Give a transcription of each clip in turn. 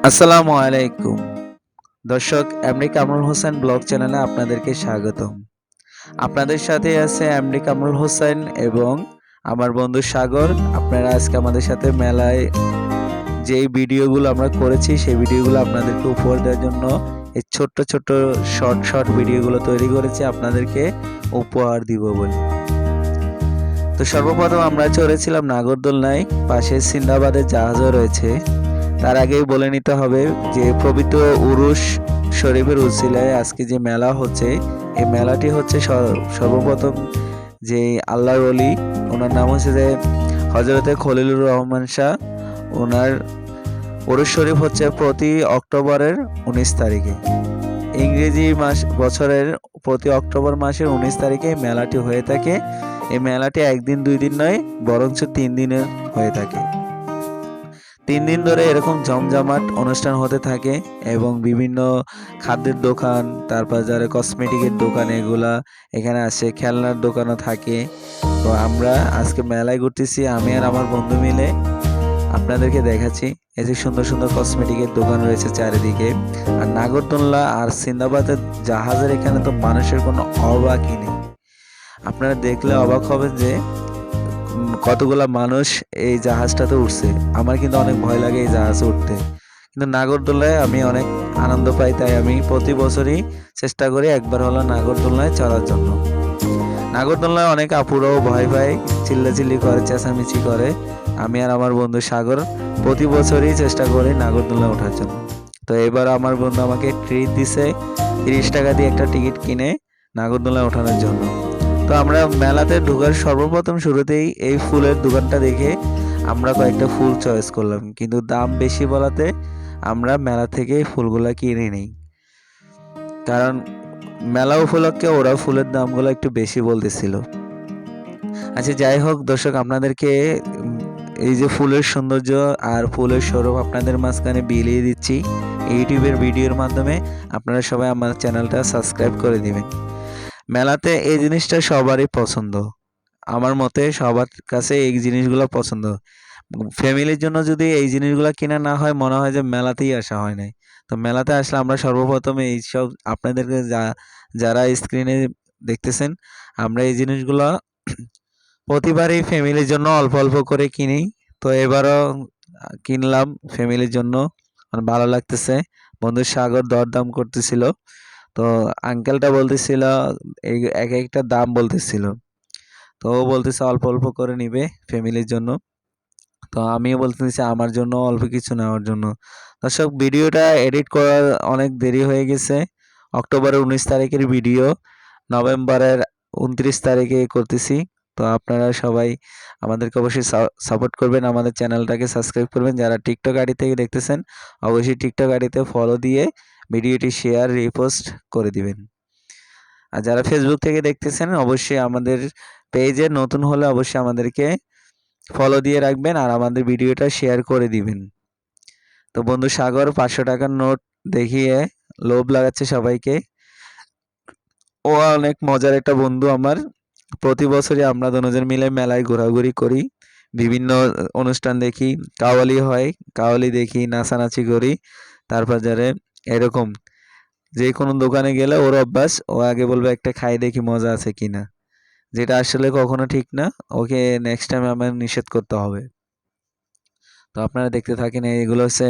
আসসালামু আলাইকুম দর্শক, এমডি কামরুল হোসেন ব্লগ চ্যানেলে আপনাদেরকে স্বাগতম। আপনাদের সাথে আছে এমডি কামরুল হোসেন এবং আমার বন্ধু সাগর। আপনারা আজকে আমাদের সাথে মেলায় যেই ভিডিওগুলো আমরা করেছি সেই ভিডিওগুলো আপনাদেরকে উপহার দেওয়ার জন্য এই ছোট্ট ছোট্ট শর্ট শর্ট ভিডিওগুলো তৈরি করেছি আপনাদেরকে উপহার দিব বলে। তো সর্বপ্রথম আমরা চড়েছিলাম নাগরদোলনায়, পাশে সিন্দাবাদের জাহাজও রয়েছে। তার আগেই বলে নিতে হবে যে পবিত্র উরুস শরীফের উসিলায় আজকে যে মেলা হচ্ছে, এই মেলাটি হচ্ছে সর্বপ্রথম যে আল্লাহর ওলি, ওনার নাম হচ্ছে যে হজরতে খলিলুর রহমান শাহ। ওনার উরুস শরীফ হচ্ছে প্রতি অক্টোবরের 19 তারিখে। ইংরেজি বছরের প্রতি অক্টোবর মাসের 19 তারিখে এই মেলাটি হয়ে থাকে। এই মেলাটি একদিন দুই দিন নয়, বরঞ্চ 3 দিনের হয়ে থাকে। 3 দিন ধরে এরকম জমজমাট অনুষ্ঠান হতে থাকে এবং বিভিন্ন খাদ্যের দোকান, তারপর যারা কসমেটিকের দোকান, এগুলা এখানে আসে, খেলনার দোকানও থাকে। তো আমরা আজকে মেলায় ঘুরতেছি, আমি আর আমার বন্ধু মিলে আপনাদেরকে দেখাচ্ছি। এই যে সুন্দর সুন্দর কসমেটিকের দোকান রয়েছে চারিদিকে। আর নাগরদোলনা আর সিন্দাবাদের জাহাজের এখানে তো মানুষের কোনো অবাকই নেই। আপনারা দেখলে অবাক হবেন যে কতগুলা মানুষ এই জাহাজটাতে উঠছে। আমার কিন্তু অনেক ভয় লাগে এই জাহাজে উঠতে, কিন্তু নাগরদোলায় আমি অনেক আনন্দ পাই। তাই আমি প্রতি বছরই চেষ্টা করি একবার হলো নাগরদোলনায় চড়ার জন্য। নাগরদোলনায় অনেক আপুরাও ভয় পায়, চিল্লাচিল্লি করে, চেঁচামেচি করে। আমি আর আমার বন্ধু সাগর প্রতি বছরই চেষ্টা করি নাগরদোলনায় ওঠার জন্য। তো এবার আমার বন্ধু আমাকে ট্রিট দিছে 30 টাকা দিয়ে একটা টিকিট কিনে নাগরদোলনায় ওঠানোর জন্য। তো আমরা মেলাতে ঢোকার সর্বপ্রথম শুরুতেই এই ফুলের দোকানটা দেখে আমরা কয়েকটা ফুল চয়েস করলাম, কিন্তু দাম বেশি বলাতে আমরা মেলা থেকে ফুলগুলা কিনে নিই। কারণ মেলা উপলক্ষে ওরা ফুলের দামগুলো একটু বেশি বলতেছিল। আচ্ছা, যাই হোক দর্শক, আপনাদেরকে এই যে ফুলের সৌন্দর্য আর ফুলের সৌরভ আপনাদের মাঝখানে বিলিয়ে দিচ্ছি ইউটিউবের ভিডিওর মাধ্যমে। আপনারা সবাই আমার চ্যানেলটা সাবস্ক্রাইব করে দিবেন। মেলাতে এই জিনিসটা সবারই পছন্দ, আমার মতে সবার কাছে এই জিনিসগুলো পছন্দ। ফ্যামিলির জন্য যদি এই জিনিসগুলো কেনা না হয়, মনে হয় যে মেলাতেই আসা হয় নাই। তো মেলাতে আসলে আমরা সর্বপ্রথম এইসব আপনাদেরকে যারা স্ক্রিনে দেখতেছেন, আমরা এই জিনিসগুলো প্রতিবারই ফ্যামিলির জন্য অল্প অল্প করে কিনি। তো এবারও কিনলাম ফ্যামিলির জন্য, আমার ভালো লাগতেছে। বন্ধু সাগর দরদাম করতেছিল, তো আঙ্কেলটা বলতেছিল এই এক একটা দাম বলতেছিল। তো ও বলতেছে অল্প অল্প করে নিবে ফ্যামিলির জন্য। তো আমিও বলতেছি আমার জন্য অল্প কিছু নেওয়ার জন্য। দর্শক, ভিডিওটা এডিট করার অনেক দেরি হয়ে গেছে। অক্টোবরের 19 তারিখের ভিডিও নভেম্বরের 29 তারিখে করতেছি। তো আপনারা সবাই আমাদেরকে অবশ্যই সাপোর্ট করবেন, আমাদের চ্যানেলটাকে সাবস্ক্রাইব করবেন। যারা টিকটক আইডি থেকে দেখতেছেন, অবশ্যই টিকটক আইডিতে ফলো দিয়ে ভিডিওটি শেয়ার রিপোস্ট করে দিবেন। আর যারা ফেসবুক থেকে দেখতেছেন, অবশ্যই আমাদের পেজে নতুন হলে অবশ্যই আমাদেরকে ফলো দিয়ে রাখবেন আর আমাদের ভিডিওটা শেয়ার করে দিবেন। তো বন্ধু সাগর 500 টাকার নোট দেখিয়ে লোভ লাগাচ্ছে সবাইকে। ও অনেক মজার একটা বন্ধু আমার। প্রতি বছরই আমরা দুজন মিলে মেলায় ঘোরাঘুরি করি, বিভিন্ন অনুষ্ঠান দেখি, কাওয়ালি হয়, কাওয়ালি দেখি, নাচানাচি করি। তারপর যারা এরকম যে কোনো দোকানে গেলে ওর অভ্যাস, ও আগে বলবে একটা খাই দেখি মজা আছে কিনা, যেটা আসলে কখনো ঠিক না। ওকে নেক্সট টাইম আমার নিষেধ করতে হবে। তো আপনারা দেখতে থাকেন। এগুলো হচ্ছে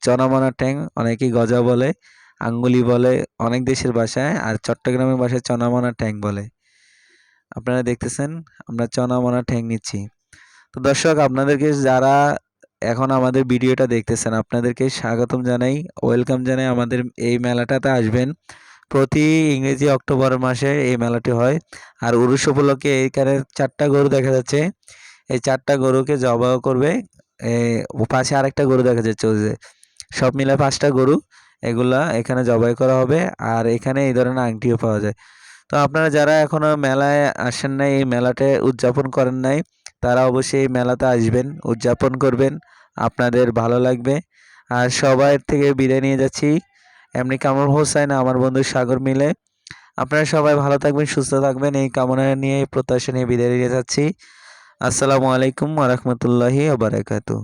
চনামনা ট্যাং, অনেকেই গজা বলে, আঙ্গুলি বলে অনেক দেশের ভাষায়, আর চট্টগ্রামের ভাষায় চনামনা ট্যাং বলে। আপনারা দেখতেছেন আমরা চনামনা ট্যাং নিচ্ছি। তো দর্শক, আপনাদেরকে যারা এখন আমাদের ভিডিওটা দেখতেছেন, আপনাদেরকে স্বাগতম জানাই, ওয়েলকাম জানাই। আমাদের এই মেলাটাতে আসবেন। প্রতি ইংরেজি অক্টোবর মাসে এই মেলাটি হয়। আর উরুস উপলক্ষে এইখানে 4টা গরু দেখা যাচ্ছে। এই 4টা গরুকে জবাই করবে। পাশে আরেকটা গরু দেখা যাচ্ছে, ওই যে সব মিলে 5টা গরু, এগুলা এখানে জবাই করা হবে। আর এখানে এই ধরনের আংটিও পাওয়া যায়। তো আপনারা যারা এখনো মেলায় আসেন নাই, এই মেলাতে উদযাপন করেন নাই, তারা অবশ্যই এই মেলাতে আসবেন, উদযাপন করবেন, আপনাদের ভালো লাগবে। আর সবার থেকে বিদায় নিয়ে যাচ্ছি এমনি কামরুল হোসেন, আমার বন্ধু সাগর মিলে। আপনারা সবাই ভালো থাকবেন, সুস্থ থাকবেন, এই কামনা নিয়ে, এই প্রত্যাশা নিয়ে বিদায় নিয়ে যাচ্ছি। আসসালামু আলাইকুম ওয়া রাহমাতুল্লাহি ওয়া বারাকাতুহু।